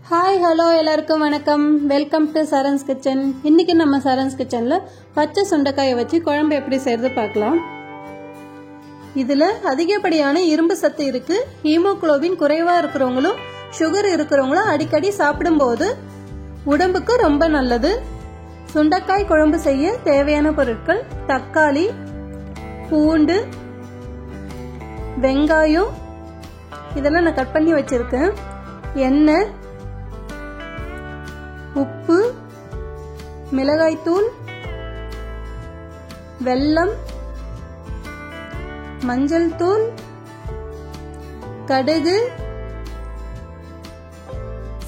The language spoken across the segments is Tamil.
ஹாய் ஹலோ எல்லாருக்கும் வணக்கம். Welcome to Charan's kitchen. இன்றைக்கி நம்ம சரண்ஸ் கிச்சனில் பச்சை சுண்டைக்காயை வச்சு குழம்பு எப்படி செய்கிறது பார்க்கலாம். இதில் அதிகப்படியான இரும்பு சத்து இருக்குது. ஹீமோகுளோபின் குறைவாக இருக்கிறவங்களும் சுகர் இருக்கிறவங்களும் அடிக்கடி சாப்பிடும்போது உடம்புக்கு ரொம்ப நல்லது. சுண்டைக்காய் குழம்பு செய்ய தேவையான பொருட்கள்: தக்காளி, பூண்டு, வெங்காயம் இதெல்லாம் நான் கட் பண்ணி வச்சுருக்கேன், எண்ணெய், உப்பு, மிளகாய்த்தூள், வெல்லம், மஞ்சள் தூள், கடுகு,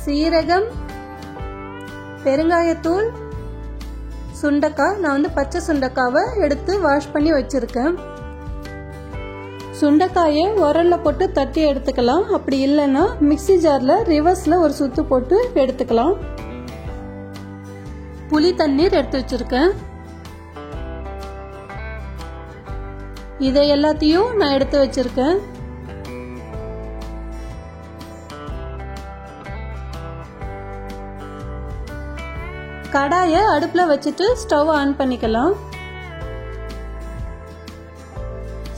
சீரகம், பெருங்காயத்தூள், சுண்டைக்காய். நான் பச்சை சுண்டைக்காவை எடுத்து வாஷ் பண்ணி வச்சிருக்கேன். சுண்டைக்காயை உரல்ல போட்டு தட்டி எடுத்துக்கலாம். அப்படி இல்லைன்னா மிக்சி ஜார்ல ரிவர்ஸ்ல ஒரு சுத்து போட்டு எடுத்துக்கலாம். புளி தண்ணீர் எடுத்து வச்சிருக்கேன். இதை எல்லாத்தையும் நான் எடுத்து வச்சிருக்கேன். கடாயை அடுப்புல வச்சுட்டு ஸ்டவ் ஆன் பண்ணிக்கலாம்.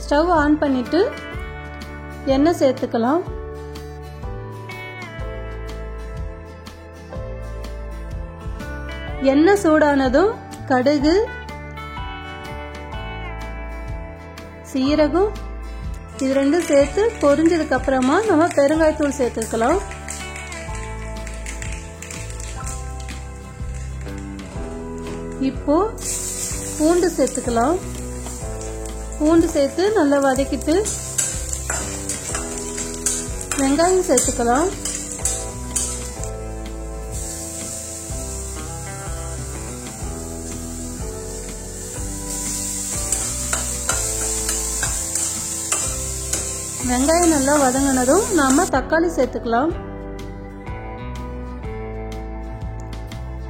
ஸ்டவ் ஆன் பண்ணிட்டு எண்ணெய் சேர்த்துக்கலாம். எண்ணெய் சூடானதும் கடுகு, சீரகம் இது ரெண்டும் சேர்த்து பொரிஞ்சதுக்கு அப்புறமா நம்ம பெருங்காயத்தூள் சேர்த்துக்கலாம். இப்போ பூண்டு சேர்த்துக்கலாம். பூண்டு சேர்த்து நல்லா வதக்கிட்டு வெங்காயம் சேர்த்துக்கலாம். வெங்காயம் நல்லா வதங்கினதும் நாம தக்காளி சேர்த்துக்கலாம்.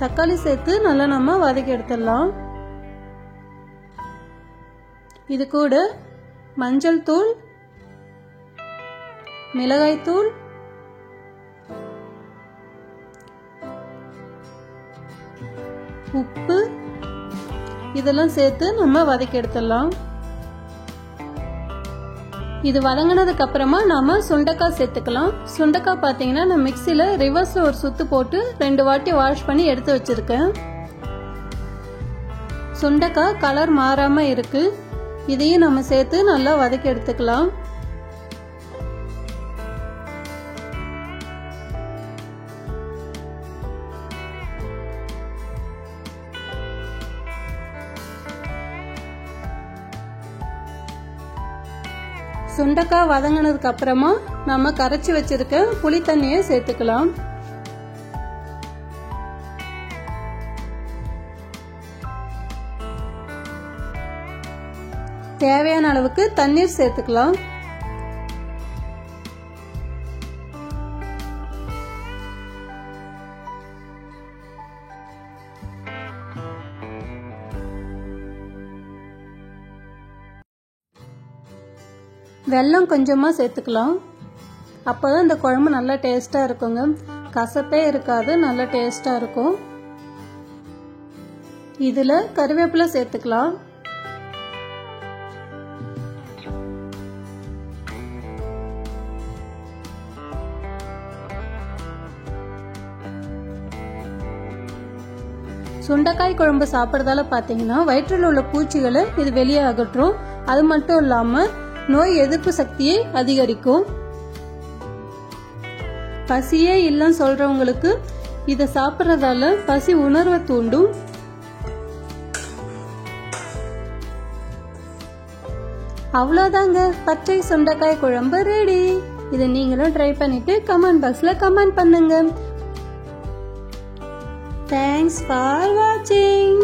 தக்காளி சேர்த்து நல்லா நம்ம வதக்கி எடுத்துடலாம். இது கூட மஞ்சள் தூள், மிளகாய் தூள், உப்பு இதெல்லாம் சேர்த்து நம்ம வதக்கி எடுத்துடலாம். இது வதங்கினதுக்கு அப்புறமா நாம சுண்டைக்காய் சேர்த்துக்கலாம். சுண்டைக்காய் பார்த்தீங்கன்னா நான் மிக்சியில ரிவர்ஸ்ல ஒரு சுத்து போட்டு 2 வாட்டி வாஷ் பண்ணி எடுத்து வச்சிருக்கேன். சுண்டைக்காய் கலர் மாறாம இருக்கு. இதையும் நம்ம சேர்த்து நல்லா வதக்கி எடுத்துக்கலாம். சுண்டைக்காய் வதங்கினதுக்கு அப்புறமா நம்ம கரைச்சி வச்சிருக்க புளி தண்ணியை சேர்த்துக்கலாம். தேவையான அளவுக்கு தண்ணீர் சேர்த்துக்கலாம். வெல்லம் கொஞ்சமா சேர்த்துக்கலாம். அப்போதான் இந்த குழம்பு நல்லா டேஸ்டா இருக்குங்க. கசப்பே இருக்காது, நல்லா டேஸ்டா இருக்கும். இதுல கறிவேப்பிலை சேர்த்துக்கலாம். சுண்டைக்காய் குழம்பு சாப்பிட்றதால பார்த்தீங்கன்னா வயிற்றில் உள்ள பூச்சிகளை இது வெளியே அகற்றும். அது மட்டும் இல்லாம நோய் எதிர்ப்பு சக்தியை அதிகரிக்கும். பசியே இல்லைன்னு சொல்றவங்களுக்கு இதை சாப்பிட்றதால பசி உணர்வை தூண்டும். அவ்வளோதாங்க, பச்சை சுண்டைக்காய் குழம்பு ரெடி. இதை நீங்களும் ட்ரை பண்ணிட்டு கமெண்ட் பாக்ஸ்ல கமெண்ட் பண்ணுங்க. Thanks for watching.